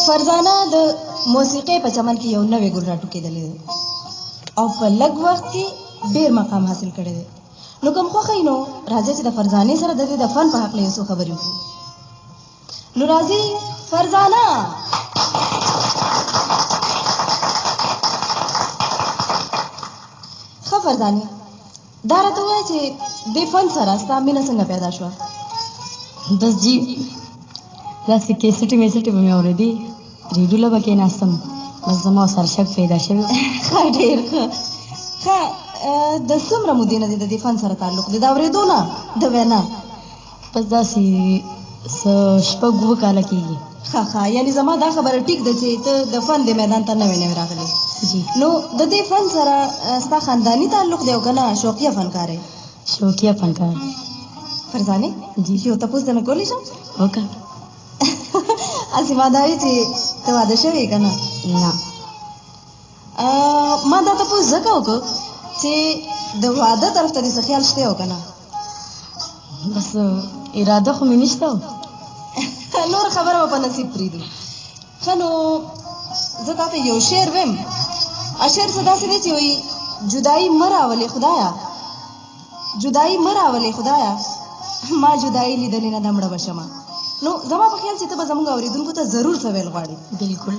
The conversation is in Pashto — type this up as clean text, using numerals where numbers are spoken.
فرزانه د موسیقۍ په چمن کې یو نوې ګل راټوکېدلی دی او په لږ وخت کې ډېر مقام حاصل کړی دی. نو کوم خوښوئ نو راځئ چې د فرزانې سره د دې د فن په هکله یو څو خبرې وکړو. نو راځئ فرزانه. ښه فرزانې، دا راته ووایه چې دې فن سره ستا مینه څنګه پیدا شوه؟ بس جی داسې کیسټې ویسټې به مې اورېدې، ریډیو له به کېناستم، بس زما سره شک پیدا شوی. ښه ډېر ښه. ښه د څومره مودې نه دی د دې فن سره تعلق دی؟ د اورېدو نه د وینا؟ بس داسې څه 6 کاله کېږي. ښه ښه، یعنې زما دا خبره ټیک ده چې ته د فن د میدان ته نوې نوې راغلی. جی نو د دې فن سره ستا خانداني تعلق دی او که نه شوقیه فنکار یې؟ شوقیه فنکار. فرزانې جی یو تپوس درنه کولی شم؟ وکړه. هسې ما دا وي چې ته واده شوې که نه؟ نه. ما دا تپوس ځکه وکړو چې د واده طرف ته دې څه خیال شته او که نه؟ بس اراده خو مې نشته. نور خبره به په نصیب پرېږدو. ښه نو زه تا ته یو شعر ویم. شعر څه داسې دی چې وایي جدایي مه راولې خدایه، جدایي مه راولې خدایه، ما جدایي لیدلې نه ده مړه به شمه. نو زما په خیال چې ته به زموږ اورېدونکو ته ضرور څه ویل غواړې. بالکل.